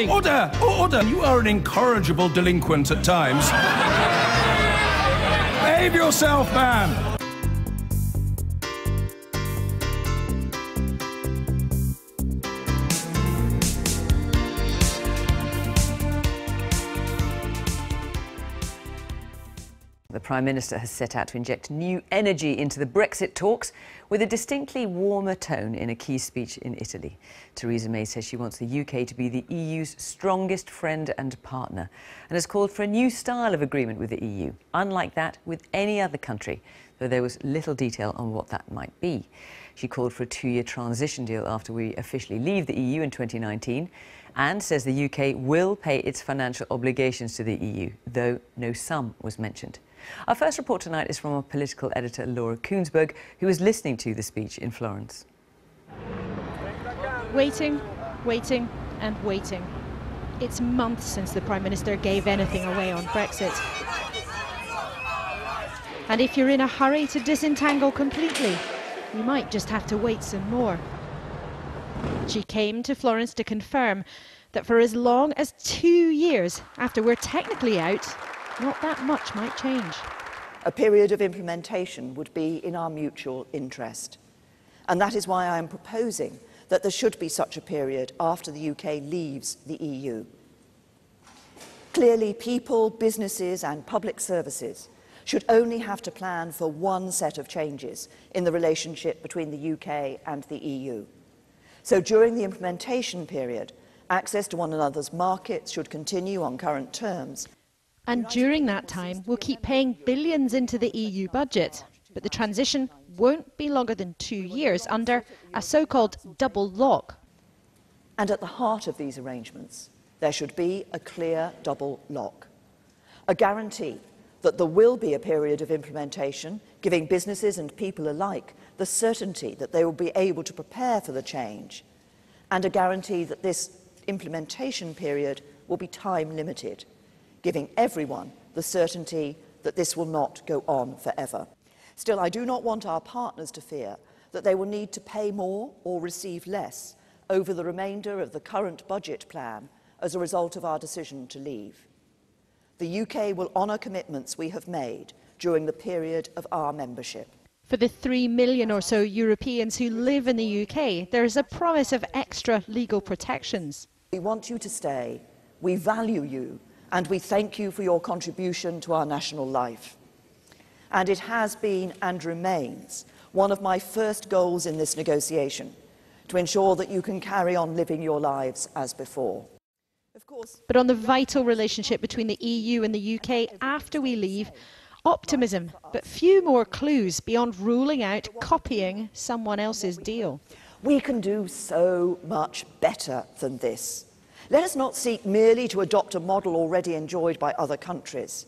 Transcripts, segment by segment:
Order! Order! You are an incorrigible delinquent at times. Behave yourself, man! The Prime Minister has set out to inject new energy into the Brexit talks with a distinctly warmer tone in a key speech in Italy. Theresa May says she wants the UK to be the EU's strongest friend and partner and has called for a new style of agreement with the EU, unlike that with any other country, though there was little detail on what that might be. She called for a two-year transition deal after we officially leave the EU in 2019 and says the UK will pay its financial obligations to the EU, though no sum was mentioned. Our first report tonight is from our political editor Laura Koonsberg, who was listening to the speech in Florence. Waiting, waiting and waiting. It's months since the Prime Minister gave anything away on Brexit. And if you're in a hurry to disentangle completely, you might just have to wait some more. She came to Florence to confirm that for as long as 2 years after we're technically out, not that much might change. A period of implementation would be in our mutual interest. And that is why I am proposing that there should be such a period after the UK leaves the EU. Clearly, people, businesses and public services should only have to plan for one set of changes in the relationship between the UK and the EU. So during the implementation period, access to one another's markets should continue on current terms. And during that time, we'll keep paying billions into the EU budget. But the transition won't be longer than 2 years under a so-called double lock. And at the heart of these arrangements, there should be a clear double lock. A guarantee that there will be a period of implementation, giving businesses and people alike the certainty that they will be able to prepare for the change, and a guarantee that this implementation period will be time limited, giving everyone the certainty that this will not go on forever. Still, I do not want our partners to fear that they will need to pay more or receive less over the remainder of the current budget plan as a result of our decision to leave. The UK will honour commitments we have made during the period of our membership. For the 3 million or so Europeans who live in the UK, there is a promise of extra legal protections. We want you to stay, we value you, and we thank you for your contribution to our national life. And it has been and remains one of my first goals in this negotiation, to ensure that you can carry on living your lives as before. Of course. But on the vital relationship between the EU and the UK after we leave, optimism, but few more clues beyond ruling out copying someone else's deal. We can do so much better than this. Let us not seek merely to adopt a model already enjoyed by other countries.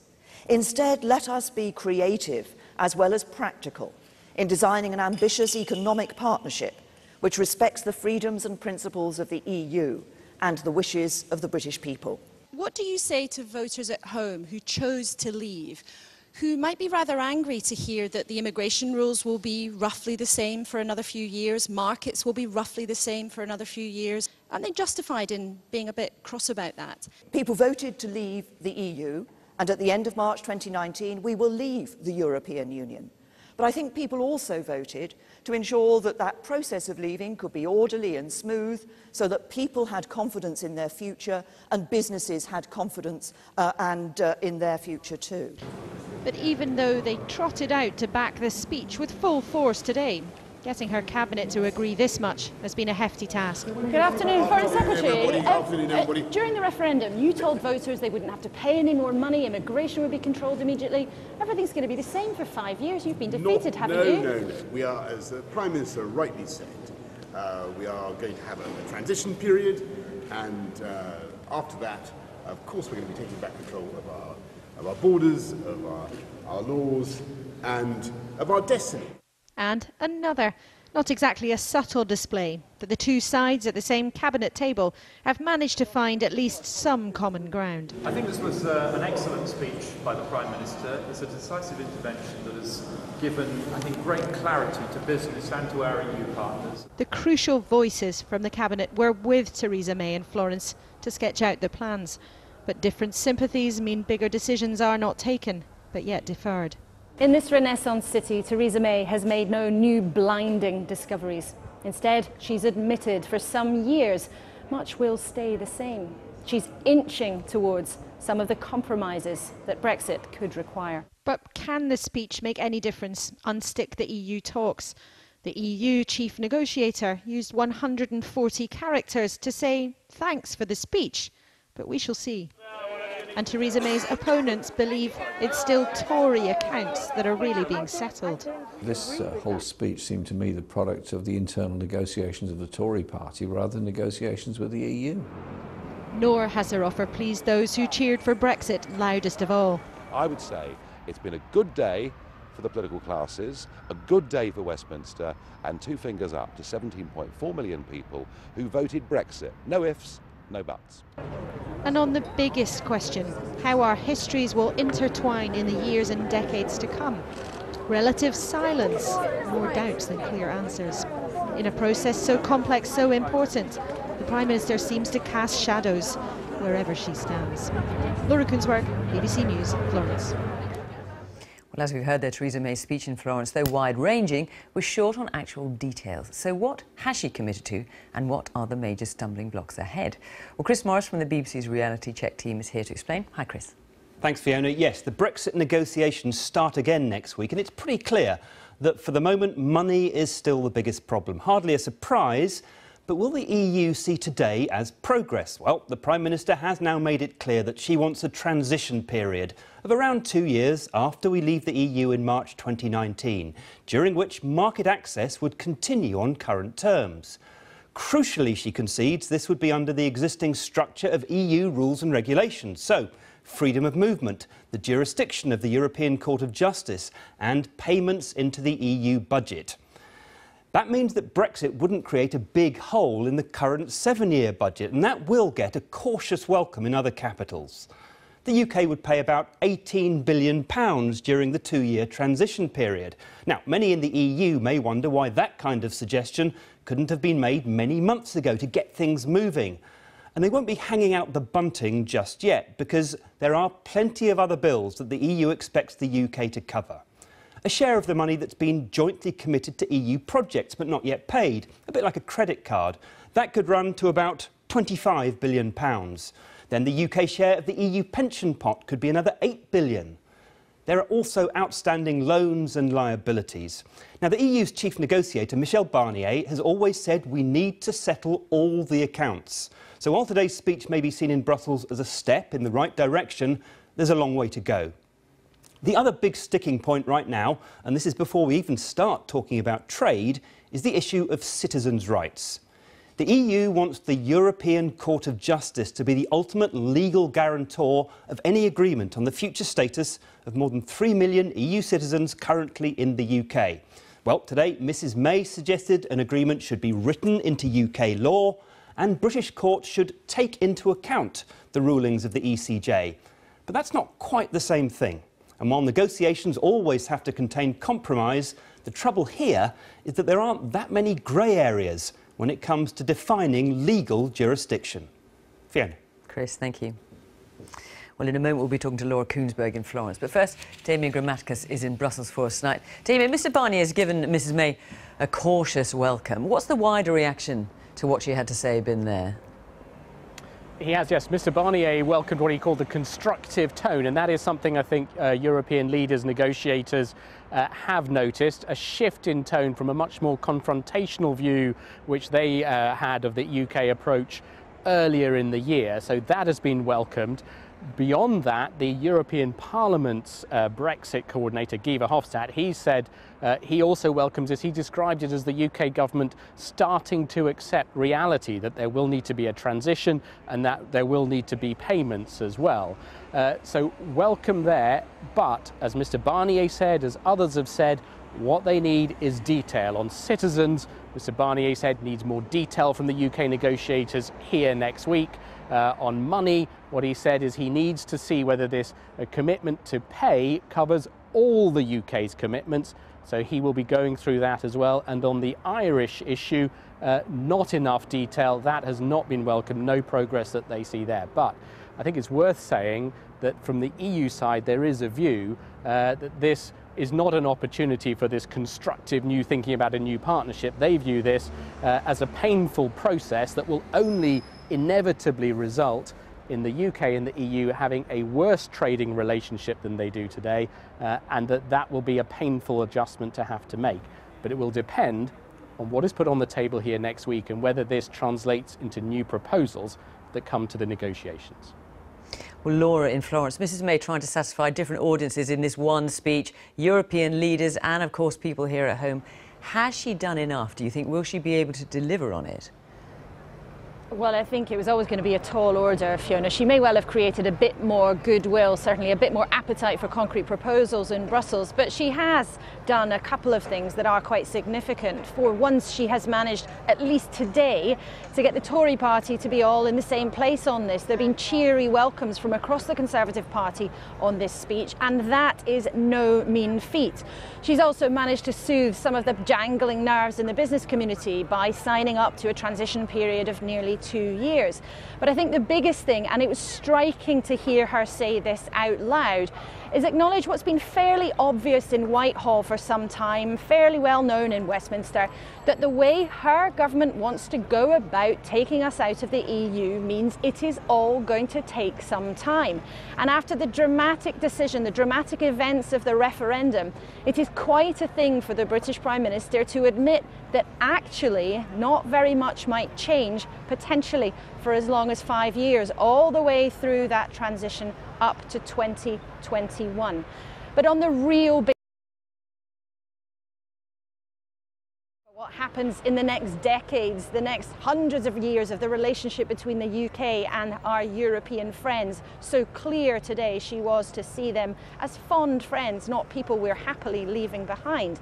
Instead, let us be creative as well as practical in designing an ambitious economic partnership which respects the freedoms and principles of the EU and the wishes of the British people. What do you say to voters at home who chose to leave, who might be rather angry to hear that the immigration rules will be roughly the same for another few years, markets will be roughly the same for another few years? Aren't they justified in being a bit cross about that? People voted to leave the EU, and at the end of March 2019, we will leave the European Union. But I think people also voted to ensure that that process of leaving could be orderly and smooth, so that people had confidence in their future and businesses had confidence in their future too. But even though they trotted out to back this speech with full force today, getting her cabinet to agree this much has been a hefty task. Good afternoon, Foreign Secretary. Afternoon, everybody. During the referendum, you told voters they wouldn't have to pay any more money, immigration would be controlled immediately. Everything's going to be the same for 5 years. You've been defeated, haven't you? No. We are, as the Prime Minister rightly said, we are going to have a transition period, and after that, of course, we're going to be taking back control of our borders, of our laws, and of our destiny. And another, Not exactly a subtle display that the two sides at the same cabinet table have managed to find at least some common ground. I think this was an excellent speech by the Prime Minister. It's a decisive intervention that has given, I think, great clarity to business and to our EU partners. The crucial voices from the cabinet were with Theresa May in Florence to sketch out the plans. But different sympathies mean bigger decisions are not taken, but yet deferred. In this Renaissance city, Theresa May has made no new blinding discoveries. Instead, she's admitted for some years much will stay the same. She's inching towards some of the compromises that Brexit could require. But can the speech make any difference, unstick the EU talks? The EU chief negotiator used 140 characters to say thanks for the speech, but we shall see. And Theresa May's opponents believe it's still Tory accounts that are really being settled. This whole speech seemed to me the product of the internal negotiations of the Tory party rather than negotiations with the EU. Nor has her offer pleased those who cheered for Brexit loudest of all. I would say it's been a good day for the political classes, a good day for Westminster, and two fingers up to 17.4 million people who voted Brexit. No ifs, no buts. And on the biggest question, how our histories will intertwine in the years and decades to come. Relative silence, more doubts than clear answers. In a process so complex, so important, the Prime Minister seems to cast shadows wherever she stands. Laura Koonsberg, BBC News, Florence. Well, as we've heard there, Theresa May's speech in Florence, though wide-ranging, was short on actual details. So what has she committed to, and what are the major stumbling blocks ahead? Well, Chris Morris from the BBC's Reality Check team is here to explain. Hi, Chris. Thanks, Fiona. Yes, the Brexit negotiations start again next week, and it's pretty clear that for the moment, money is still the biggest problem. Hardly a surprise. But will the EU see today as progress? Well, the Prime Minister has now made it clear that she wants a transition period of around 2 years after we leave the EU in March 2019, during which market access would continue on current terms. Crucially, she concedes this would be under the existing structure of EU rules and regulations. So, freedom of movement, the jurisdiction of the European Court of Justice, and payments into the EU budget. That means that Brexit wouldn't create a big hole in the current 7-year budget, and that will get a cautious welcome in other capitals. The UK would pay about £18 billion during the 2-year transition period. Now, many in the EU may wonder why that kind of suggestion couldn't have been made many months ago to get things moving. And they won't be hanging out the bunting just yet, because there are plenty of other bills that the EU expects the UK to cover. A share of the money that's been jointly committed to EU projects but not yet paid, a bit like a credit card. That could run to about £25 billion. Then the UK share of the EU pension pot could be another £8 billion. There are also outstanding loans and liabilities. Now, the EU's chief negotiator, Michel Barnier, has always said we need to settle all the accounts. So while today's speech may be seen in Brussels as a step in the right direction, there's a long way to go. The other big sticking point right now, and this is before we even start talking about trade, is the issue of citizens' rights. The EU wants the European Court of Justice to be the ultimate legal guarantor of any agreement on the future status of more than 3 million EU citizens currently in the UK. Well, today, Mrs May suggested an agreement should be written into UK law and British courts should take into account the rulings of the ECJ. But that's not quite the same thing. And while negotiations always have to contain compromise, the trouble here is that there aren't that many grey areas when it comes to defining legal jurisdiction. Fiona. Chris, thank you. Well, in a moment we'll be talking to Laura Koonsberg in Florence. But first, Damien Grammaticus is in Brussels for us tonight. Damien, Mr Barnier has given Mrs May a cautious welcome. What's the wider reaction to what she had to say been there? He has, yes. Mr Barnier welcomed what he called the constructive tone, and that is something I think European leaders, negotiators have noticed, a shift in tone from a much more confrontational view which they had of the UK approach earlier in the year. So that has been welcomed. Beyond that, the European Parliament's Brexit coordinator, Guy Verhofstadt, he said he also welcomes this. He described it as the UK government starting to accept reality, that there will need to be a transition and that there will need to be payments as well. So welcome there, but as Mr Barnier said, as others have said, What they need is detail. On citizens, Mr Barnier said needs more detail from the UK negotiators here next week. On money, what he said is he needs to see whether this commitment to pay covers all the UK's commitments. So he will be going through that as well. And on the Irish issue, not enough detail. That has not been welcomed, no progress that they see there. But I think it's worth saying that from the EU side, there is a view that this is not an opportunity for this constructive new thinking about a new partnership. They view this as a painful process that will only inevitably result in the UK and the EU having a worse trading relationship than they do today, and that will be a painful adjustment to have to make. But it will depend on what is put on the table here next week and whether this translates into new proposals that come to the negotiations. Well, Laura in Florence, Mrs May trying to satisfy different audiences in this one speech, European leaders and, of course, people here at home. Has she done enough, do you think? Will she be able to deliver on it? Well, I think it was always going to be a tall order, Fiona. She may well have created a bit more goodwill, certainly a bit more appetite for concrete proposals in Brussels, but she has done a couple of things that are quite significant. For once, she has managed, at least today, to get the Tory party to be all in the same place on this. There have been cheery welcomes from across the Conservative Party on this speech, and that is no mean feat. She's also managed to soothe some of the jangling nerves in the business community by signing up to a transition period of nearly 2 years. But I think the biggest thing, and it was striking to hear her say this out loud, is acknowledge what's been fairly obvious in Whitehall for some time, fairly well known in Westminster, that the way her government wants to go about taking us out of the EU means it is all going to take some time. And after the dramatic decision, the dramatic events of the referendum, it is quite a thing for the British Prime Minister to admit that actually not very much might change, potentially for as long as 5 years, all the way through that transition up to 2021. But on the real big, what happens in the next decades, the next hundreds of years of the relationship between the UK and our European friends, so clear today she was to see them as fond friends, not people we're happily leaving behind.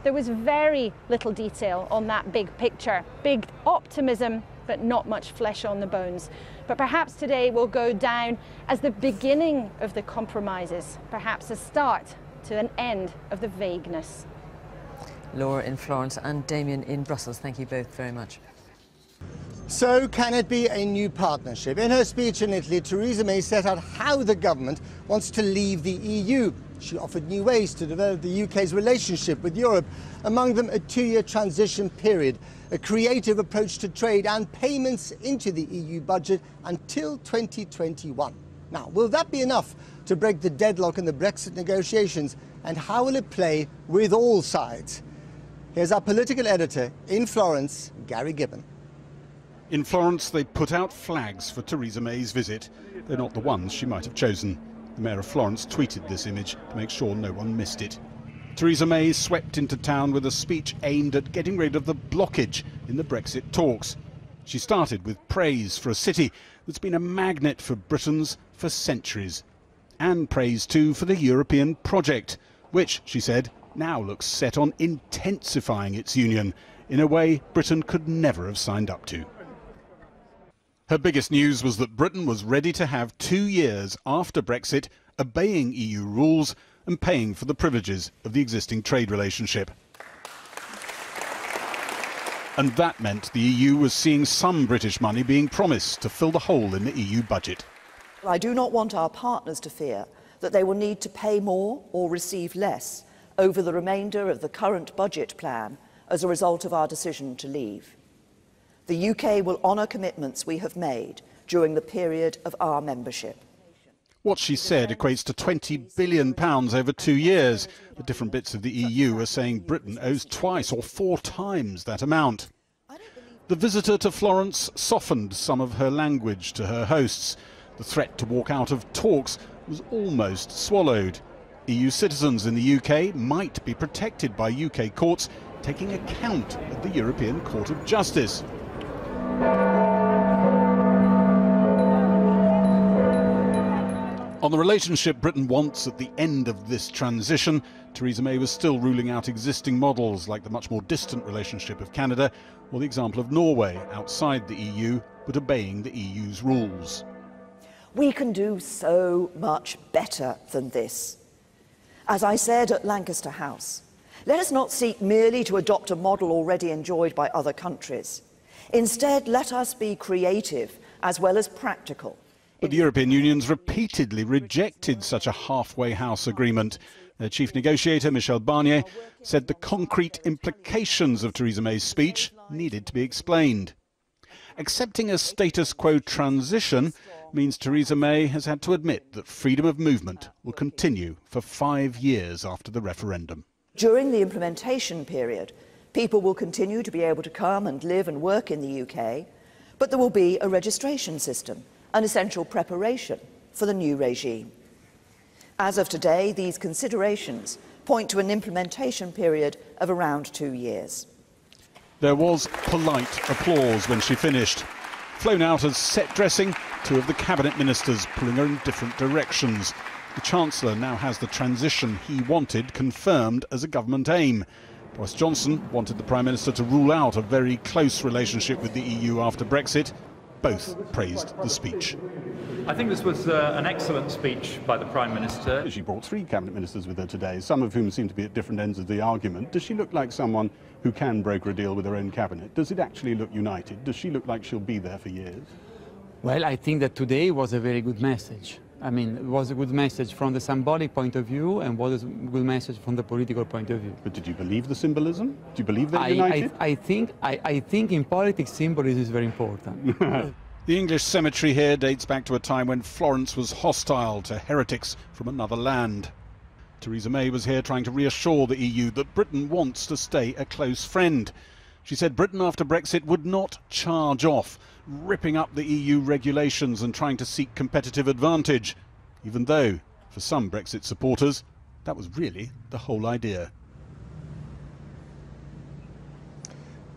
There was very little detail on that big picture, big optimism, but not much flesh on the bones. But perhaps today will go down as the beginning of the compromises, perhaps a start to an end of the vagueness. Laura in Florence and Damien in Brussels, thank you both very much. So can it be a new partnership? In her speech in Italy, Theresa May set out how the government wants to leave the EU. She offered new ways to develop the UK's relationship with Europe, among them a 2-year transition period, a creative approach to trade and payments into the EU budget until 2021. Now, will that be enough to break the deadlock in the Brexit negotiations, and how will it play with all sides? Here's our political editor in Florence, Gary Gibbon. In Florence, they put out flags for Theresa May's visit. They're not the ones she might have chosen. The Mayor of Florence tweeted this image to make sure no one missed it. Theresa May swept into town with a speech aimed at getting rid of the blockage in the Brexit talks. She started with praise for a city that's been a magnet for Britons for centuries. And praise too for the European project, which, she said, now looks set on intensifying its union in a way Britain could never have signed up to. Her biggest news was that Britain was ready to have 2 years after Brexit, obeying EU rules and paying for the privileges of the existing trade relationship. And that meant the EU was seeing some British money being promised to fill the hole in the EU budget. I do not want our partners to fear that they will need to pay more or receive less over the remainder of the current budget plan as a result of our decision to leave. The UK will honour commitments we have made during the period of our membership. What she said equates to £20 billion over 2 years. But different bits of the EU are saying Britain owes twice or 4 times that amount. The visitor to Florence softened some of her language to her hosts. The threat to walk out of talks was almost swallowed. EU citizens in the UK might be protected by UK courts taking account of the European Court of Justice. On On the relationship Britain wants at the end of this transition, Theresa May was still ruling out existing models like the much more distant relationship of Canada or the example of Norway, outside the EU but obeying the EU's rules. We can do so much better than this. As I said at Lancaster House, let us not seek merely to adopt a model already enjoyed by other countries. Instead, let us be creative as well as practical. But the European Union's repeatedly rejected such a halfway house agreement. Their chief negotiator, Michel Barnier, said the concrete implications of Theresa May's speech needed to be explained. Accepting a status quo transition means Theresa May has had to admit that freedom of movement will continue for 5 years after the referendum. During the implementation period, people will continue to be able to come and live and work in the UK, but there will be a registration system, an essential preparation for the new regime. As of today, these considerations point to an implementation period of around 2 years. There was polite applause when she finished. Flown out as set dressing, 2 of the cabinet ministers pulling her in different directions. The Chancellor now has the transition he wanted confirmed as a government aim. Boris Johnson wanted the Prime Minister to rule out a very close relationship with the EU after Brexit. Both praised the speech. I think this was an excellent speech by the Prime Minister. She brought 3 cabinet ministers with her today, some of whom seem to be at different ends of the argument. Does she look like someone who can broker a deal with her own cabinet? Does it actually look united? Does she look like she'll be there for years? Well, I think that today was a very good message. I mean, it was a good message from the symbolic point of view and was a good message from the political point of view. But did you believe the symbolism? Do you believe they're united? I think in politics symbolism is very important. The English cemetery here dates back to a time when Florence was hostile to heretics from another land. Theresa May was here trying to reassure the EU that Britain wants to stay a close friend. She said Britain after Brexit would not charge off, ripping up the EU regulations and trying to seek competitive advantage, even though, for some Brexit supporters, that was really the whole idea.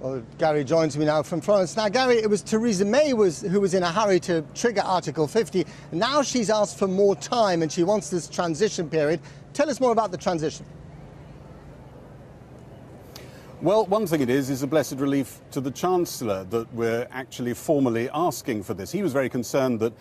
Well, Gary joins me now from Florence. Now, Gary, it was Theresa May who was in a hurry to trigger Article 50. Now she's asked for more time and she wants this transition period. Tell us more about the transition. Well, one thing it is a blessed relief to the Chancellor that we're actually formally asking for this. He was very concerned that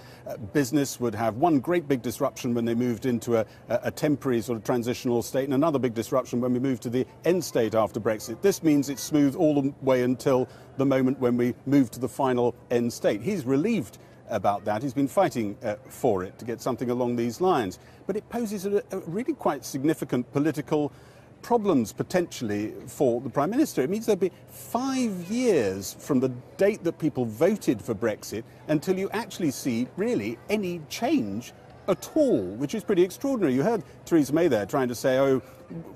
business would have one great big disruption when they moved into a temporary sort of transitional state and another big disruption when we moved to the end state after Brexit. This means it's smooth all the way until the moment when we move to the final end state. He's relieved about that. He's been fighting for it to get something along these lines. But it poses a really quite significant political problems potentially for the Prime Minister. It means there'll be 5 years from the date that people voted for Brexit until you actually see really any change at all, which is pretty extraordinary. You heard Theresa May there trying to say, oh,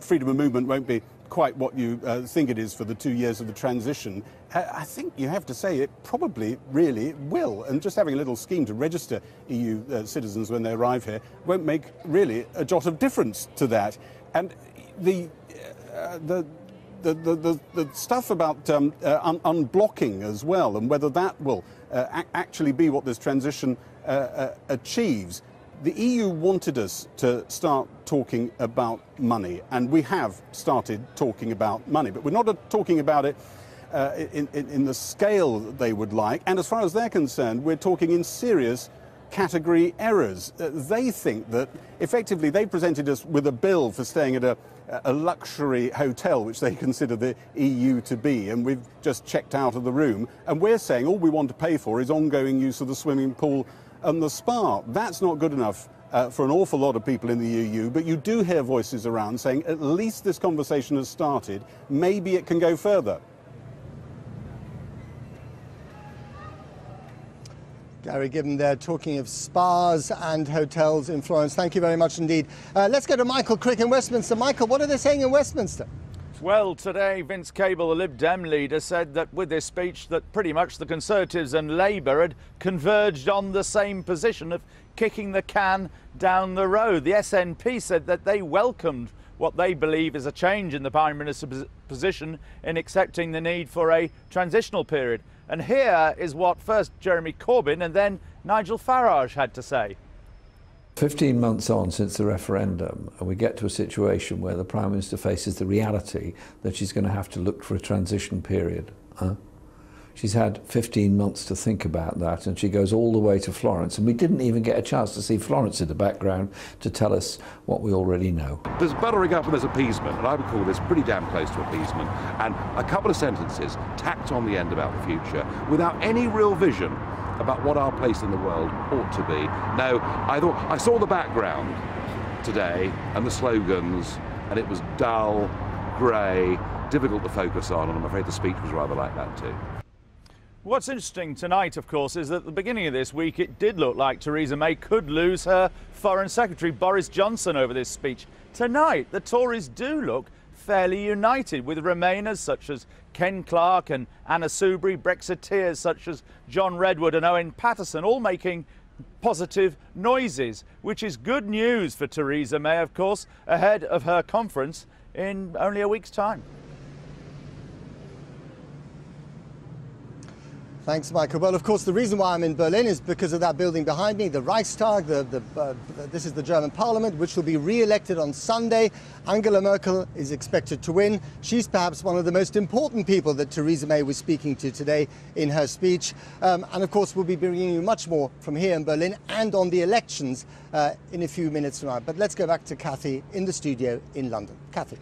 freedom of movement won't be quite what you think it is for the 2 years of the transition. I think you have to say it probably really will. And just having a little scheme to register EU citizens when they arrive here won't make really a jot of difference to that. And the stuff about unblocking as well, and whether that will actually be what this transition achieves. The EU wanted us to start talking about money, and we have started talking about money, but we're not talking about it in the scale that they would like. And as far as they're concerned, we're talking in serious category errors. They think that effectively they presented us with a bill for staying at a luxury hotel, which they consider the EU to be, and we've just checked out of the room, and we're saying all we want to pay for is ongoing use of the swimming pool and the spa. That's not good enough for an awful lot of people in the EU, but you do hear voices around saying at least this conversation has started, maybe it can go further. Gary Gibbon there talking of spas and hotels in Florence. Thank you very much indeed. Let's go to Michael Crick in Westminster. Michael, what are they saying in Westminster? Well, today Vince Cable, the Lib Dem leader, said that with this speech that pretty much the Conservatives and Labour had converged on the same position of kicking the can down the road. The SNP said that they welcomed what they believe is a change in the Prime Minister's position in accepting the need for a transitional period. And here is what first Jeremy Corbyn and then Nigel Farage had to say. 15 months on since the referendum, and we get to a situation where the Prime Minister faces the reality that she's going to have to look for a transition period. She's had 15 months to think about that, and she goes all the way to Florence, and we didn't even get a chance to see Florence in the background to tell us what we already know. There's buttering up and there's appeasement, and I would call this pretty damn close to appeasement, and a couple of sentences tacked on the end about the future without any real vision about what our place in the world ought to be. No, I saw the background today and the slogans, and it was dull, grey, difficult to focus on, and I'm afraid the speech was rather like that too. What's interesting tonight, of course, is that at the beginning of this week it did look like Theresa May could lose her Foreign Secretary Boris Johnson over this speech. Tonight, the Tories do look fairly united, with Remainers such as Ken Clarke and Anna Soubry, Brexiteers such as John Redwood and Owen Paterson, all making positive noises, which is good news for Theresa May, of course, ahead of her conference in only a week's time. Thanks, Michael. Well, of course, the reason why I'm in Berlin is because of that building behind me, the Reichstag. This is the German Parliament, which will be re-elected on Sunday. Angela Merkel is expected to win. She's perhaps one of the most important people that Theresa May was speaking to today in her speech. And, of course, we'll be bringing you much more from here in Berlin and on the elections in a few minutes from now. But let's go back to Kathy in the studio in London. Kathy.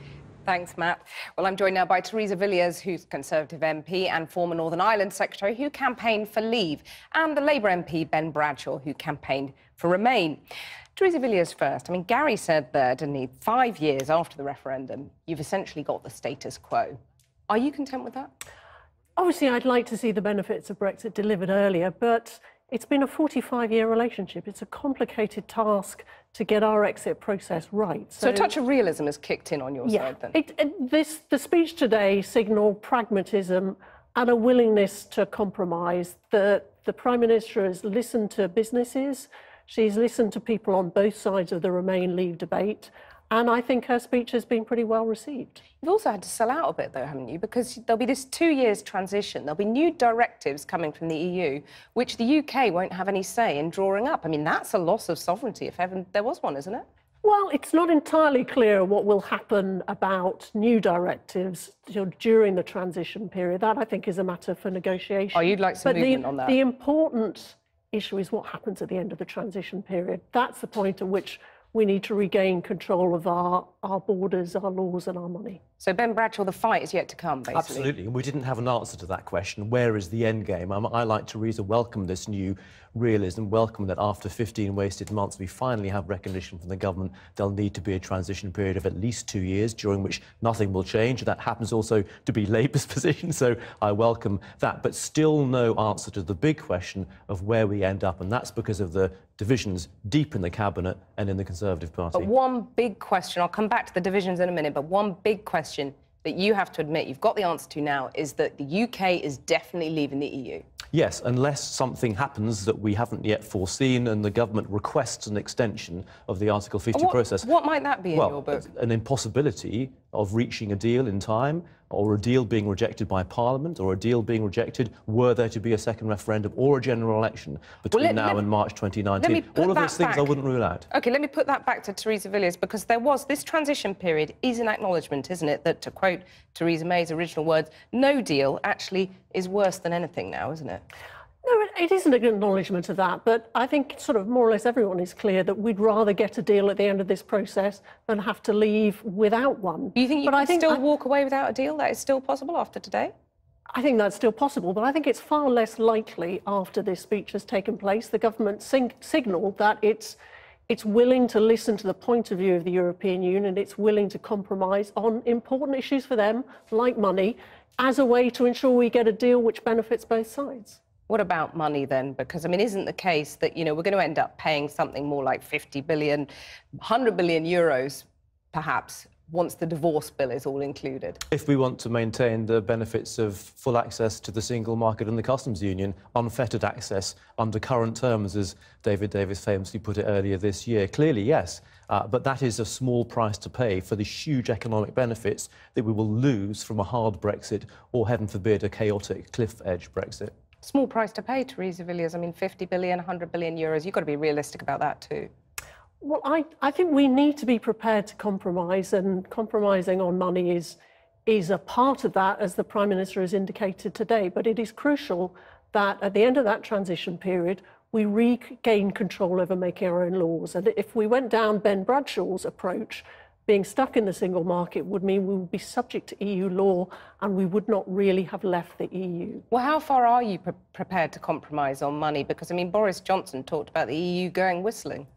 Thanks, Matt. Well, I'm joined now by Theresa Villiers, who's Conservative MP and former Northern Ireland Secretary, who campaigned for Leave, and the Labour MP, Ben Bradshaw, who campaigned for Remain. Theresa Villiers first. I mean, Gary said there, didn't he, 5 years after the referendum, you've essentially got the status quo. Are you content with that? Obviously, I'd like to see the benefits of Brexit delivered earlier, but it's been a 45-year relationship. It's a complicated task to get our exit process right. So a touch of realism has kicked in on your side, then? The speech today signalled pragmatism and a willingness to compromise. The Prime Minister has listened to businesses. She's listened to people on both sides of the Remain-Leave debate. And I think her speech has been pretty well received. You've also had to sell out a bit, though, haven't you? Because there'll be this 2 years transition. There'll be new directives coming from the EU, which the UK won't have any say in drawing up. I mean, that's a loss of sovereignty, if ever there was one, isn't it? Well, it's not entirely clear what will happen about new directives during the transition period. That, I think, is a matter for negotiation. Oh, you'd like some movement on that? The important issue is what happens at the end of the transition period. That's the point at which we need to regain control of our borders, our laws and our money. So, Ben Bradshaw, the fight is yet to come, basically. Absolutely. We didn't have an answer to that question. Where is the end game? I, like Theresa, welcome this new realism, welcome that after 15 wasted months, we finally have recognition from the government there'll need to be a transition period of at least 2 years, during which nothing will change. That happens also to be Labour's position, so I welcome that. But still no answer to the big question of where we end up, and that's because of the divisions deep in the Cabinet and in the Conservative Party. But one big question, I'll come back to the divisions in a minute, but one big question that you have to admit you've got the answer to now is that the UK is definitely leaving the EU. Yes, unless something happens that we haven't yet foreseen and the government requests an extension of the Article 50 process. What might that be in your book? An impossibility of reaching a deal in time, or a deal being rejected by Parliament, or a deal being rejected were there to be a second referendum or a general election between now and March 2019. All of those things I wouldn't rule out. OK, let me put that back to Theresa Villiers, because there was this transition period is an acknowledgement, isn't it, that, to quote Theresa May's original words, no deal actually is worse than anything now, isn't it? No, it isn't an acknowledgement of that, but I think sort of more or less everyone is clear that we'd rather get a deal at the end of this process than have to leave without one. You think you can still walk away without a deal? That is still possible after today? I think that's still possible, but I think it's far less likely after this speech has taken place. The government signalled that it's willing to listen to the point of view of the European Union. It's willing to compromise on important issues for them, like money, as a way to ensure we get a deal which benefits both sides. What about money then? Because, I mean, isn't the case that, we're going to end up paying something more like 50 billion, 100 billion euros, perhaps, once the divorce bill is all included? If we want to maintain the benefits of full access to the single market and the customs union, unfettered access under current terms, as David Davis famously put it earlier this year, clearly, yes. But that is a small price to pay for the huge economic benefits that we will lose from a hard Brexit or, heaven forbid, a chaotic cliff-edge Brexit. Small price to pay, Theresa Villiers. I mean, 50 billion, 100 billion euros. You've got to be realistic about that too. Well, I think we need to be prepared to compromise, and compromising on money is a part of that, as the Prime Minister has indicated today. But it is crucial that at the end of that transition period, we regain control over making our own laws. And if we went down Ben Bradshaw's approach, being stuck in the single market would mean we would be subject to EU law and we would not really have left the EU. Well, how far are you prepared to compromise on money? Because, I mean, Boris Johnson talked about the EU going whistling.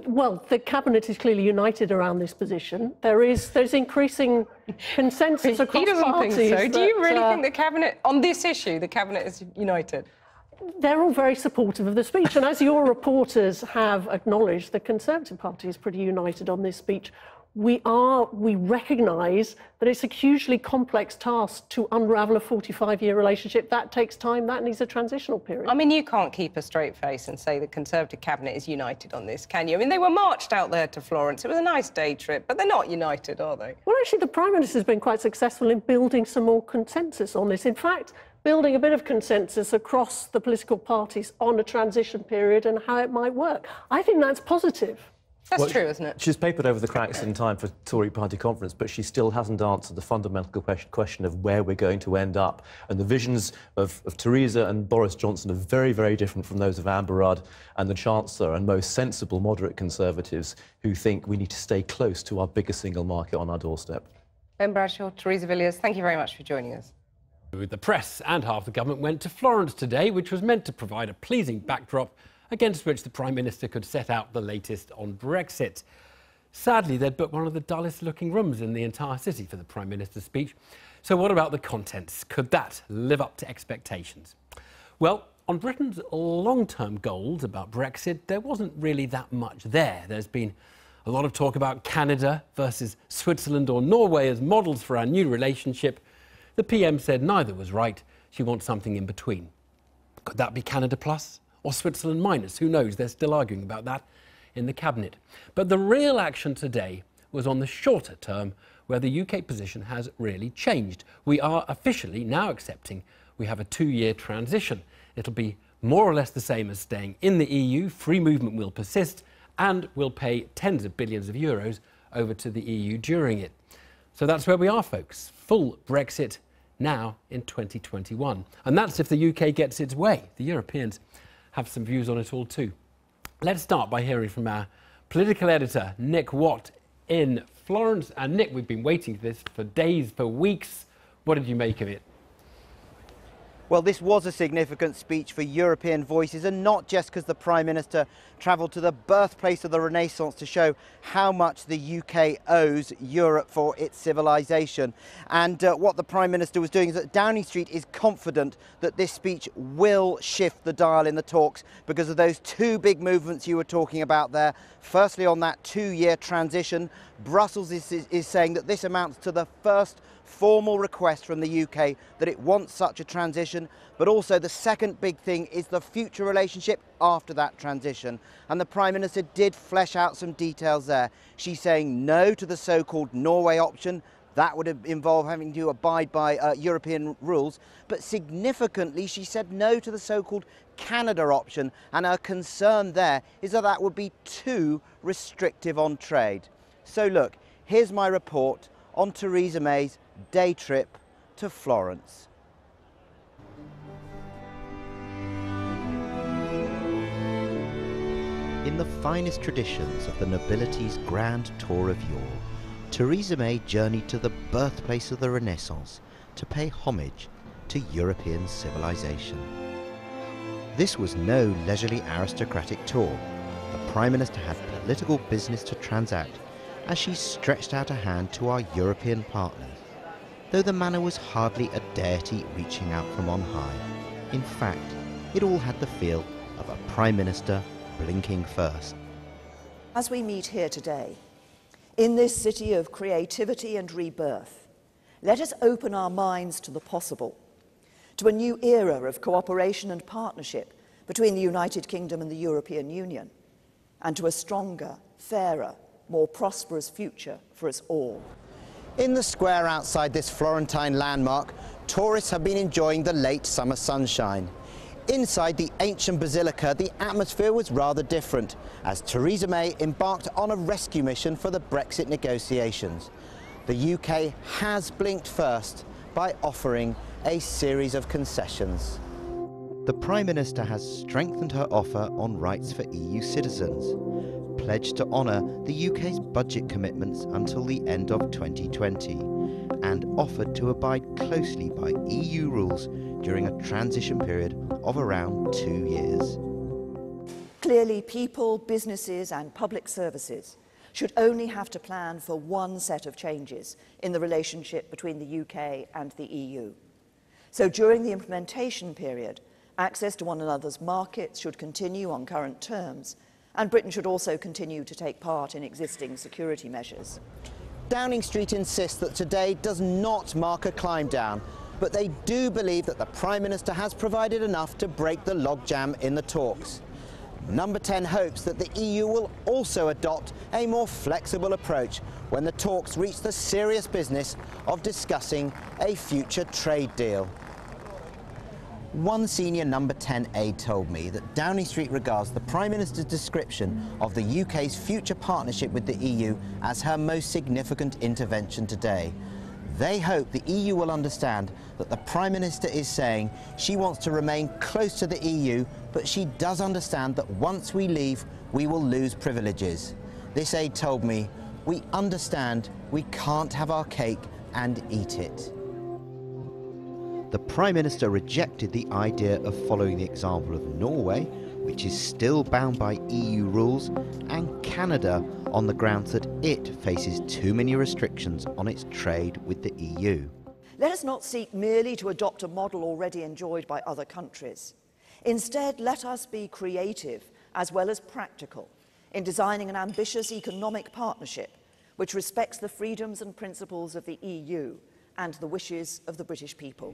Well, the Cabinet is clearly united around this position. There's increasing consensus across He doesn't parties. think so. Do you really think the Cabinet, on this issue, the Cabinet is united? They're all very supportive of the speech, and as your reporters have acknowledged, the Conservative Party is pretty united on this speech. We recognise that it's a hugely complex task to unravel a 45-year relationship. That takes time, that needs a transitional period. I mean, you can't keep a straight face and say the Conservative Cabinet is united on this, can you? I mean, they were marched out there to Florence. It was a nice day trip, but they're not united, are they? Well, actually, the Prime Minister has been quite successful in building some more consensus on this. In fact, building a bit of consensus across the political parties on a transition period and how it might work. I think that's positive. That's true, isn't it? She's papered over the cracks in time for Tory party conference, but she still hasn't answered the fundamental question of where we're going to end up. And the visions of Theresa and Boris Johnson are very, very different from those of Amber Rudd and the Chancellor and most sensible moderate Conservatives who think we need to stay close to our biggest single market on our doorstep. Ben Bradshaw, Theresa Villiers, thank you very much for joining us. The press and half the government went to Florence today, which was meant to provide a pleasing backdrop against which the Prime Minister could set out the latest on Brexit. Sadly, they'd booked one of the dullest looking rooms in the entire city for the Prime Minister's speech. So what about the contents? Could that live up to expectations? Well, on Britain's long-term goals about Brexit, there wasn't really that much there. There's been a lot of talk about Canada versus Switzerland or Norway as models for our new relationship. The PM said neither was right. She wants something in between. Could that be Canada Plus or Switzerland Minus? Who knows? They're still arguing about that in the Cabinet. But the real action today was on the shorter term, where the UK position has really changed. We are officially now accepting we have a 2-year transition. It'll be more or less the same as staying in the EU. Free movement will persist and we'll pay tens of billions of euros over to the EU during it. So that's where we are, folks. Full Brexit now in 2021. And that's if the UK gets its way. The Europeans have some views on it all too. Let's start by hearing from our political editor, Nick Watt, in Florence. And Nick, we've been waiting for this for days, for weeks. What did you make of it? Well, this was a significant speech for European voices, and not just because the Prime Minister travelled to the birthplace of the Renaissance to show how much the UK owes Europe for its civilisation. And what the Prime Minister was doing is that Downing Street is confident that this speech will shift the dial in the talks because of those two big movements you were talking about there. Firstly, on that 2-year transition, Brussels is saying that this amounts to the first formal request from the UK that it wants such a transition, but also the second big thing is the future relationship after that transition. And the Prime Minister did flesh out some details there. She's saying no to the so-called Norway option. That would involve having to abide by European rules. But significantly, she said no to the so-called Canada option. And her concern there is that that would be too restrictive on trade. So look, here's my report on Theresa May's day trip to Florence. In the finest traditions of the nobility's grand tour of yore, Theresa May journeyed to the birthplace of the Renaissance to pay homage to European civilization. This was no leisurely aristocratic tour. The Prime Minister had political business to transact as she stretched out a hand to our European partners, though the manner was hardly a deity reaching out from on high. In fact, it all had the feel of a Prime Minister blinking first. As we meet here today, in this city of creativity and rebirth, let us open our minds to the possible, to a new era of cooperation and partnership between the United Kingdom and the European Union, and to a stronger, fairer, more prosperous future for us all. In the square outside this Florentine landmark, tourists have been enjoying the late summer sunshine. Inside the ancient basilica, the atmosphere was rather different, as Theresa May embarked on a rescue mission for the Brexit negotiations. The UK has blinked first by offering a series of concessions. The Prime Minister has strengthened her offer on rights for EU citizens, pledged to honour the UK's budget commitments until the end of 2020, and offered to abide closely by EU rules during a transition period of around 2 years. Clearly, people, businesses and public services should only have to plan for one set of changes in the relationship between the UK and the EU. So during the implementation period, access to one another's markets should continue on current terms, and Britain should also continue to take part in existing security measures. Downing Street insists that today does not mark a climb down, but they do believe that the Prime Minister has provided enough to break the logjam in the talks. Number 10 hopes that the EU will also adopt a more flexible approach when the talks reach the serious business of discussing a future trade deal. One senior Number 10 aide told me that Downing Street regards the Prime Minister's description of the UK's future partnership with the EU as her most significant intervention today. They hope the EU will understand that the Prime Minister is saying she wants to remain close to the EU, but she does understand that once we leave, we will lose privileges. This aide told me, "We understand we can't have our cake and eat it." The Prime Minister rejected the idea of following the example of Norway, which is still bound by EU rules, and Canada on the grounds that it faces too many restrictions on its trade with the EU. Let us not seek merely to adopt a model already enjoyed by other countries. Instead, let us be creative as well as practical in designing an ambitious economic partnership which respects the freedoms and principles of the EU and the wishes of the British people.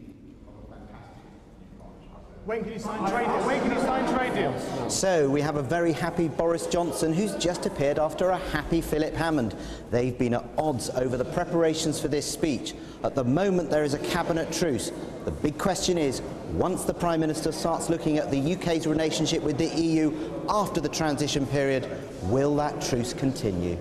When can you sign trade deals? When can you sign trade deals? So we have a very happy Boris Johnson who's just appeared after a happy Philip Hammond. They've been at odds over the preparations for this speech. At the moment there is a cabinet truce. The big question is, once the Prime Minister starts looking at the UK's relationship with the EU after the transition period, will that truce continue?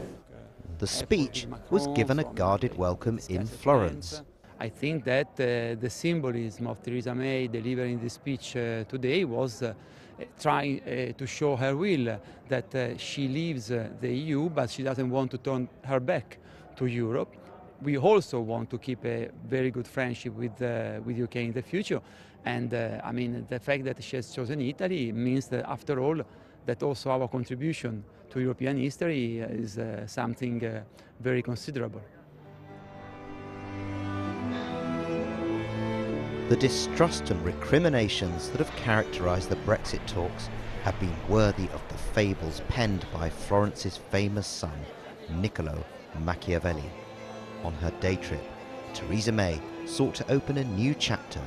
The speech was given a guarded welcome in Florence. I think that the symbolism of Theresa May delivering the speech today was trying to show her will that she leaves the EU, but she doesn't want to turn her back to Europe. We also want to keep a very good friendship with UK in the future. And I mean, the fact that she has chosen Italy means that, after all, that also our contribution to European history is something very considerable. The distrust and recriminations that have characterised the Brexit talks have been worthy of the fables penned by Florence's famous son, Niccolo Machiavelli. On her day trip, Theresa May sought to open a new chapter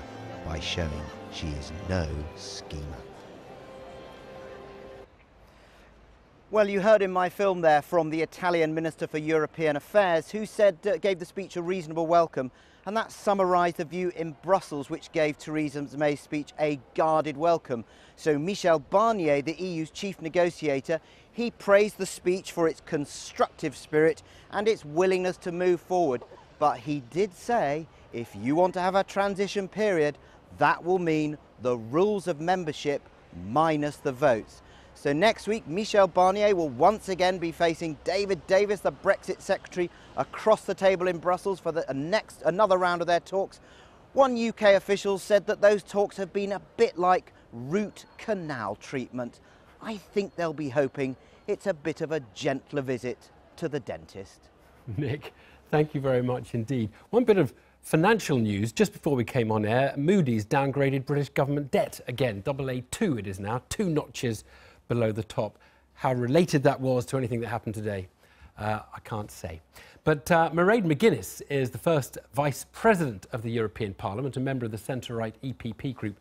by showing she is no schemer. Well, you heard in my film there from the Italian Minister for European Affairs, who said gave the speech a reasonable welcome, and that summarised the view in Brussels, which gave Theresa May's speech a guarded welcome. So Michel Barnier, the EU's chief negotiator, he praised the speech for its constructive spirit and its willingness to move forward. But he did say, if you want to have a transition period, that will mean the rules of membership minus the votes. So next week, Michel Barnier will once again be facing David Davis, the Brexit Secretary, across the table in Brussels for another round of their talks. One UK official said that those talks have been a bit like root canal treatment. I think they'll be hoping it's a bit of a gentler visit to the dentist. Nick, thank you very much indeed. One bit of financial news just before we came on air. Moody's downgraded British government debt again. AA2 it is now, 2 notches below the top. How related that was to anything that happened today, I can't say. But Mairead McGuinness is the first Vice President of the European Parliament, a member of the centre-right EPP group.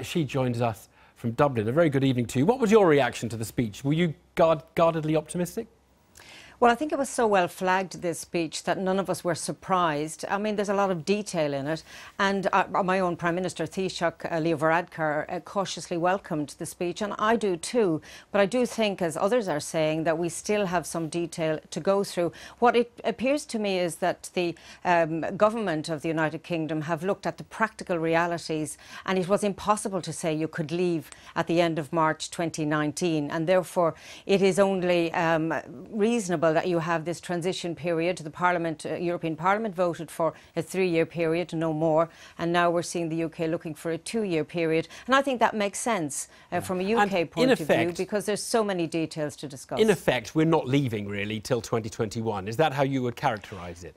She joins us from Dublin. A very good evening to you. What was your reaction to the speech? Were you guardedly optimistic? Well, I think it was so well flagged, this speech, that none of us were surprised. I mean, there's a lot of detail in it. And my own Prime Minister, Taoiseach Leo Varadkar, cautiously welcomed the speech. And I do too. But I do think, as others are saying, that we still have some detail to go through. What it appears to me is that the government of the United Kingdom have looked at the practical realities. And it was impossible to say you could leave at the end of March 2019. And therefore, it is only reasonable that you have this transition period. The Parliament, European Parliament voted for a 3-year period, no more, and now we're seeing the UK looking for a 2-year period. And I think that makes sense from a UK point of view, because there's so many details to discuss. In effect, we're not leaving really till 2021. Is that how you would characterise it?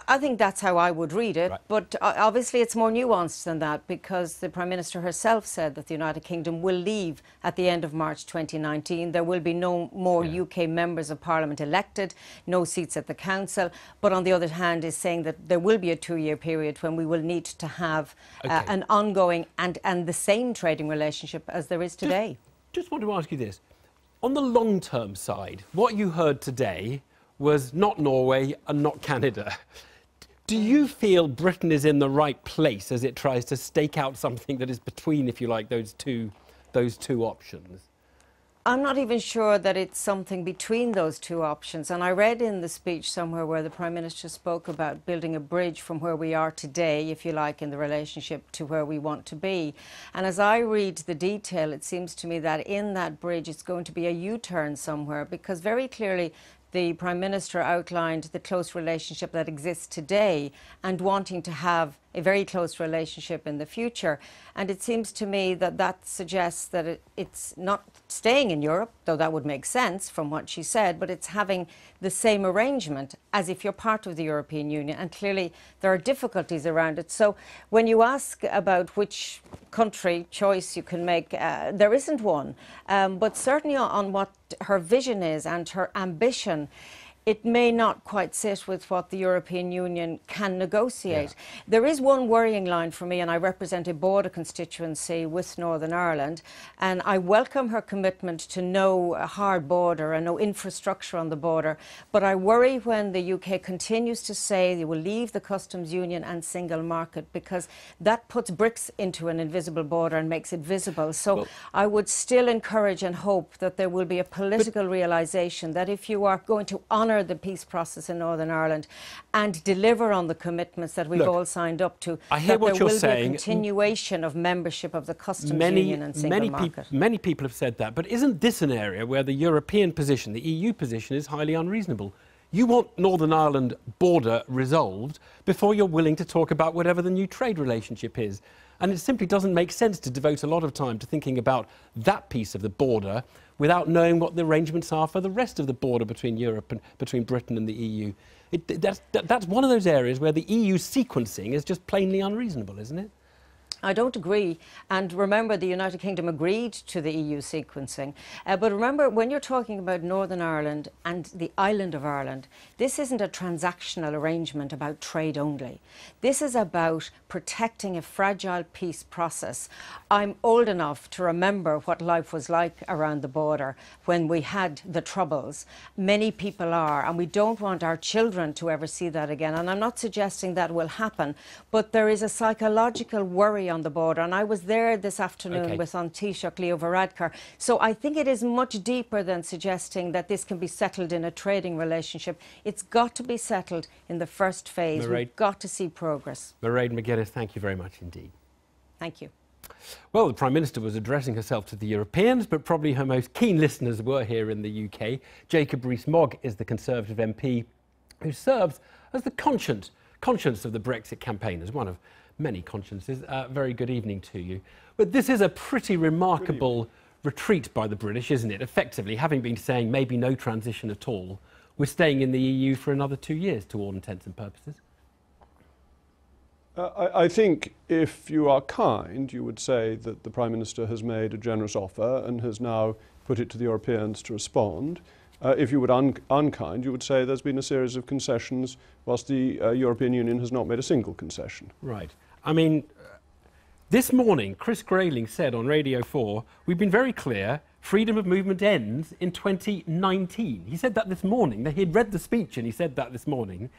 I think that's how I would read it, right. But obviously it's more nuanced than that, because the Prime Minister herself said that the United Kingdom will leave at the end of March 2019. There will be no more UK members of Parliament elected, no seats at the Council, but on the other hand is saying that there will be a 2-year period when we will need to have an ongoing and the same trading relationship as there is today. Just want to ask you this. On the long-term side, what you heard today was not Norway and not Canada. Do you feel Britain is in the right place as it tries to stake out something that is between, if you like, those two options? I'm not even sure that it's something between those two options. And I read in the speech somewhere where the Prime Minister spoke about building a bridge from where we are today, if you like, in the relationship to where we want to be. And as I read the detail, it seems to me that in that bridge it's going to be a U-turn somewhere, because very clearly the Prime Minister outlined the close relationship that exists today and wanting to have a very close relationship in the future. And it seems to me that that suggests that it's not staying in Europe, though that would make sense from what she said, but it's having the same arrangement as if you're part of the European Union. And clearly there are difficulties around it. So when you ask about which country choice you can make, there isn't one. But certainly on what her vision is and her ambition, it may not quite sit with what the European Union can negotiate. Yeah. There is one worrying line for me, and I represent a border constituency with Northern Ireland, and I welcome her commitment to no hard border and no infrastructure on the border, but I worry when the UK continues to say they will leave the customs union and single market, because that puts bricks into an invisible border and makes it visible. So I would still encourage and hope that there will be a political realisation that if you are going to honour the peace process in Northern Ireland and deliver on the commitments that we've all signed up to, I hear what you're saying. There will be a continuation of membership of the customs union and single market. Many people have said that, but isn't this an area where the European position, the EU position, is highly unreasonable? You want Northern Ireland border resolved before you're willing to talk about whatever the new trade relationship is. And it simply doesn't make sense to devote a lot of time to thinking about that piece of the border without knowing what the arrangements are for the rest of the border between Europe and between Britain and the EU. That's one of those areas where the EU sequencing is just plainly unreasonable, isn't it? I don't agree. And remember, the United Kingdom agreed to the EU sequencing. But remember, when you're talking about Northern Ireland and the island of Ireland, this isn't a transactional arrangement about trade only. This is about protecting a fragile peace process. I'm old enough to remember what life was like around the border when we had the Troubles. Many people are, and we don't want our children to ever see that again. And I'm not suggesting that will happen, but there is a psychological worry on the border, and I was there this afternoon with Taoiseach Leo Varadkar. So I think it is much deeper than suggesting that this can be settled in a trading relationship. It's got to be settled in the first phase. We've got to see progress. Mairead McGuinness, thank you very much indeed. Thank you. Well, the Prime Minister was addressing herself to the Europeans, but probably her most keen listeners were here in the UK. Jacob Rees-Mogg is the Conservative MP who serves as the conscience of the Brexit campaign, as one of many consciences. Very good evening to you. But this is a pretty remarkable retreat by the British, isn't it? Effectively, having been saying maybe no transition at all, we're staying in the EU for another 2 years to all intents and purposes. I think if you are kind, you would say that the Prime Minister has made a generous offer and has now put it to the Europeans to respond. If you would unkind, you would say there's been a series of concessions whilst the European Union has not made a single concession. Right. I mean, this morning, Chris Grayling said on Radio 4, we've been very clear, freedom of movement ends in 2019. He said that this morning. He'd read the speech and he said that this morning.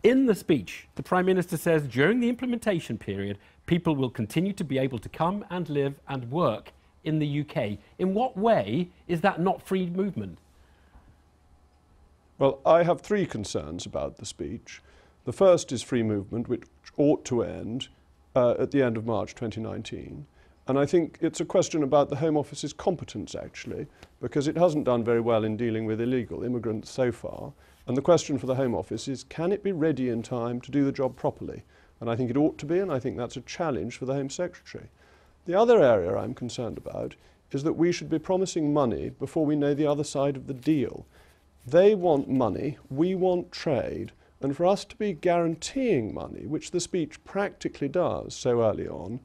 In the speech, the Prime Minister says during the implementation period, people will continue to be able to come and live and work in the UK. In what way is that not free movement? Well, I have three concerns about the speech. The first is free movement, which ought to end at the end of March 2019. And I think it's a question about the Home Office's competence, actually, because it hasn't done very well in dealing with illegal immigrants so far. And the question for the Home Office is, can it be ready in time to do the job properly? And I think it ought to be, and I think that's a challenge for the Home Secretary. The other area I'm concerned about is that we should be promising money before we know the other side of the deal. They want money, we want trade, and for us to be guaranteeing money, which the speech practically does so early on,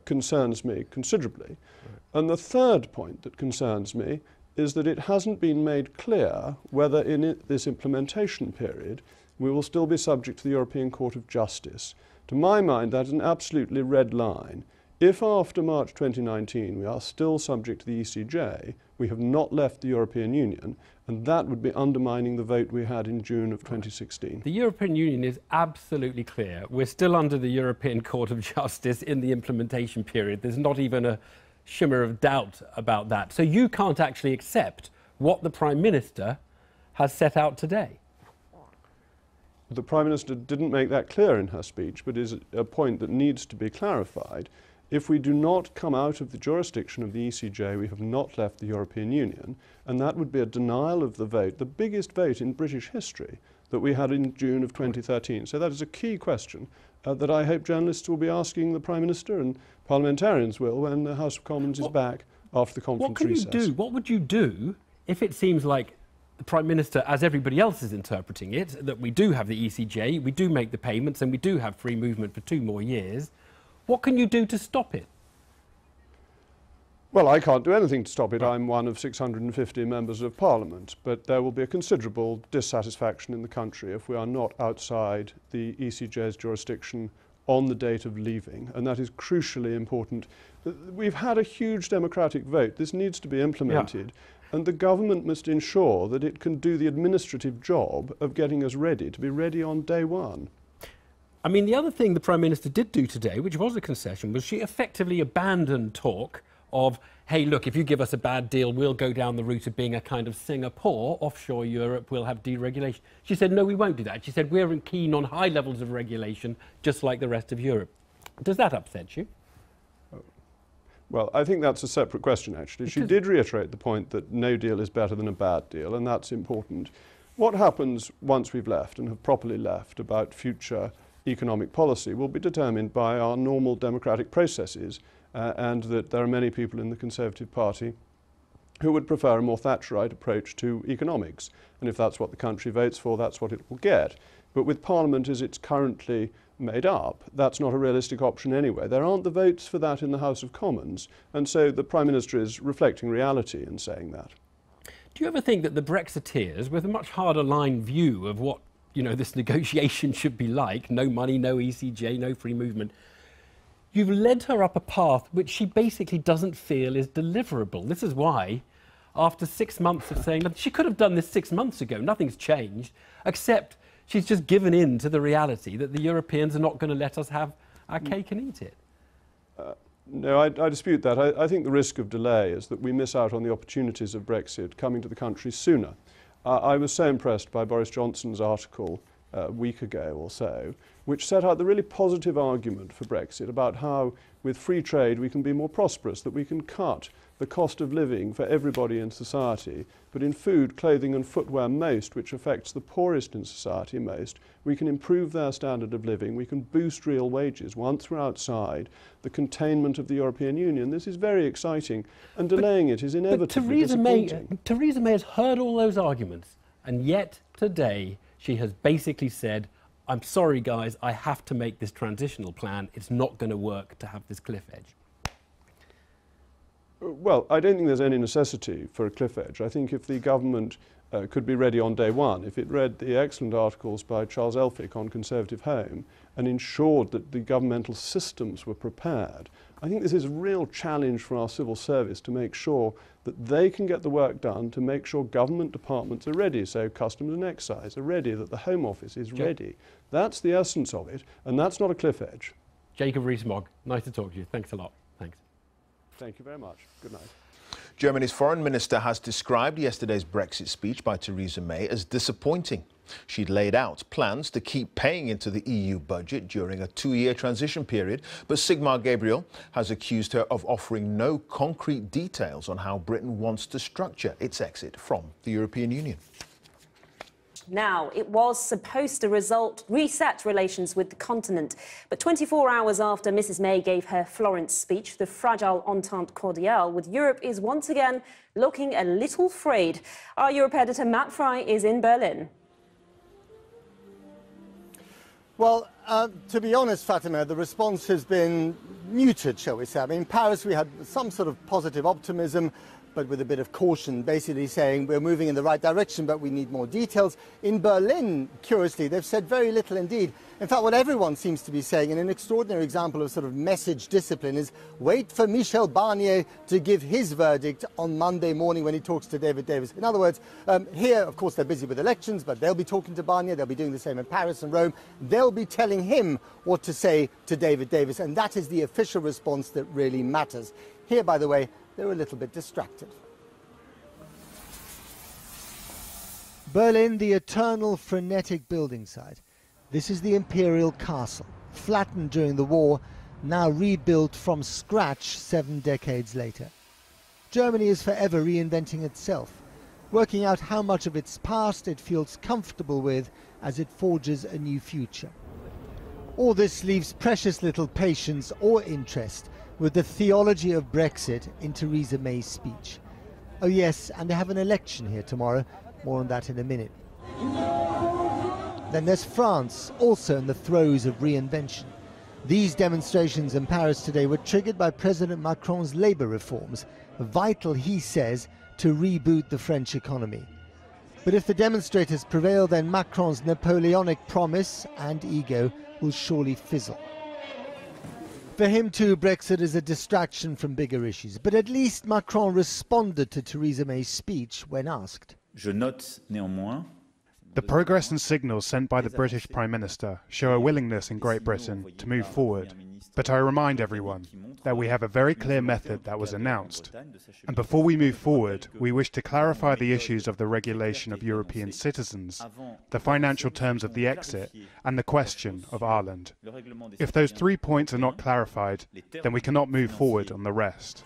concerns me considerably. Right. And the third point that concerns me is that it hasn't been made clear whether in this implementation period we will still be subject to the European Court of Justice. To my mind, that is an absolutely red line. If after March 2019 we are still subject to the ECJ, we have not left the European Union, and that would be undermining the vote we had in June of 2016. The European Union is absolutely clear. We're still under the European Court of Justice in the implementation period. There's not even a shimmer of doubt about that. So you can't actually accept what the Prime Minister has set out today. The Prime Minister didn't make that clear in her speech, but is a point that needs to be clarified. If we do not come out of the jurisdiction of the ECJ, we have not left the European Union, and that would be a denial of the vote, the biggest vote in British history that we had in June of 2013. So that is a key question that I hope journalists will be asking the Prime Minister, and parliamentarians will, when the House of Commons is back after the conference recess. What can you do? What would you do if it seems like the Prime Minister, as everybody else is interpreting it, that we do have the ECJ, we do make the payments, and we do have free movement for 2 more years? What can you do to stop it? Well, I can't do anything to stop it. I'm one of 650 members of Parliament, but there will be a considerable dissatisfaction in the country if we are not outside the ECJ's jurisdiction on the date of leaving, and that is crucially important. We've had a huge democratic vote. This needs to be implemented, and the government must ensure that it can do the administrative job of getting us ready, to be ready on day one. I mean, the other thing the Prime Minister did do today, which was a concession, was she effectively abandoned talk of, hey, look, if you give us a bad deal, we'll go down the route of being a kind of Singapore, offshore Europe, we'll have deregulation. She said, no, we won't do that. She said, we're keen on high levels of regulation, just like the rest of Europe. Does that upset you? Well, I think that's a separate question, actually. She did reiterate the point that no deal is better than a bad deal, and that's important. What happens once we've left and have properly left about future economic policy will be determined by our normal democratic processes, and that there are many people in the Conservative Party who would prefer a more Thatcherite approach to economics. And if that's what the country votes for, that's what it will get. But with Parliament as it's currently made up, that's not a realistic option anyway. There aren't the votes for that in the House of Commons, and so the Prime Minister is reflecting reality in saying that. Do you ever think that the Brexiteers, with a much harder line view of what this negotiation should be like, no money, no ECJ, no free movement, you've led her up a path which she basically doesn't feel is deliverable? This is why, after 6 months of saying, she could have done this 6 months ago, nothing's changed, except she's just given in to the reality that the Europeans are not going to let us have our cake and eat it. No, I dispute that. I think the risk of delay is that we miss out on the opportunities of Brexit coming to the country sooner. I was so impressed by Boris Johnson's article a week ago or so, which set out the really positive argument for Brexit about how with free trade we can be more prosperous, that we can cut the cost of living for everybody in society, but in food, clothing and footwear most, which affects the poorest in society most, we can improve their standard of living, we can boost real wages once we're outside the containment of the European Union. This is very exciting, and delaying it is inevitably disappointing. Theresa May has heard all those arguments, and yet today she has basically said, I'm sorry guys, I have to make this transitional plan. It's not going to work to have this cliff edge. Well, I don't think there's any necessity for a cliff edge. I think if the government could be ready on day one, if it read the excellent articles by Charles Elphicke on Conservative Home and ensured that the governmental systems were prepared I think this is a real challenge for our civil service to make sure that they can get the work done, to make sure government departments are ready, so Customs and Excise are ready, that the Home Office is ready. That's the essence of it, and that's not a cliff edge. Jacob Rees-Mogg, nice to talk to you. Thanks a lot. Thanks. Thank you very much. Good night. Germany's foreign minister has described yesterday's Brexit speech by Theresa May as disappointing. She'd laid out plans to keep paying into the EU budget during a 2-year transition period, but Sigmar Gabriel has accused her of offering no concrete details on how Britain wants to structure its exit from the European Union. Now, it was supposed to reset relations with the continent. But 24 hours after Mrs May gave her Florence speech, the fragile entente cordiale with Europe is once again looking a little frayed. Our Europe editor Matt Fry is in Berlin. Well, to be honest, Fatima, the response has been muted, shall we say. I mean, in Paris we had some sort of positive optimism, but with a bit of caution, basically saying we're moving in the right direction, but we need more details. In Berlin, curiously, they've said very little indeed. In fact, what everyone seems to be saying, and an extraordinary example of sort of message discipline, is wait for Michel Barnier to give his verdict on Monday morning when he talks to David Davis. In other words, here, of course, they're busy with elections, but they'll be talking to Barnier. They'll be doing the same in Paris and Rome. They'll be telling him what to say to David Davis, and that is the official response that really matters. Here, by the way, they're a little bit distracted. Berlin, the eternal frenetic building site. This is the Imperial Castle, flattened during the war, now rebuilt from scratch 7 decades later. Germany is forever reinventing itself, working out how much of its past it feels comfortable with as it forges a new future. All this leaves precious little patience or interest with the theology of Brexit in Theresa May's speech. Oh yes, and they have an election here tomorrow. More on that in a minute. Then there's France, also in the throes of reinvention. These demonstrations in Paris today were triggered by President Macron's labour reforms, vital, he says, to reboot the French economy. But if the demonstrators prevail, then Macron's Napoleonic promise and ego will surely fizzle. For him too, Brexit is a distraction from bigger issues, but at least Macron responded to Theresa May's speech when asked. Je note néanmoins The progress and signals sent by the British Prime Minister show a willingness in Great Britain to move forward. But I remind everyone that we have a very clear method that was announced. And before we move forward, we wish to clarify the issues of the regulation of European citizens, the financial terms of the exit, and the question of Ireland. If those 3 points are not clarified, then we cannot move forward on the rest.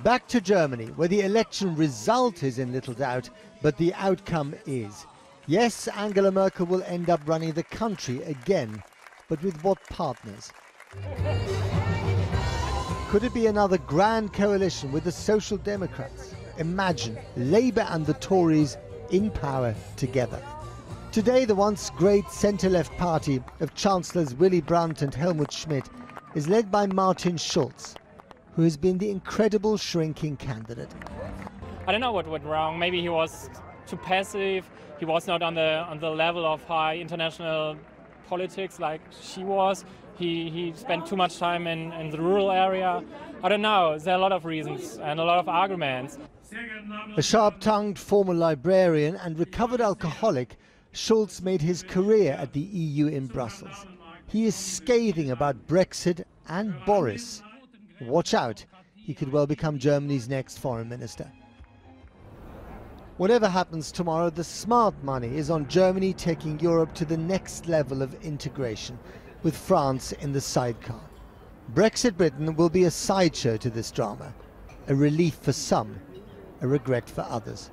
Back to Germany, where the election result is in little doubt, but the outcome is. Yes, Angela Merkel will end up running the country again, but with what partners? Could it be another grand coalition with the Social Democrats? Imagine Labour and the Tories in power together. Today, the once great centre-left party of Chancellors Willy Brandt and Helmut Schmidt is led by Martin Schulz, who has been the incredible shrinking candidate. I don't know what went wrong. Maybe he was too passive. He was not on the level of high international politics like she was. He spent too much time in the rural area. I don't know. There are a lot of reasons and a lot of arguments. A sharp-tongued former librarian and recovered alcoholic, Schulz made his career at the EU in Brussels. He is scathing about Brexit and Boris. Watch out, he could well become Germany's next foreign minister. Whatever happens tomorrow, the smart money is on Germany taking Europe to the next level of integration, with France in the sidecar. Brexit Britain will be a sideshow to this drama, a relief for some, a regret for others.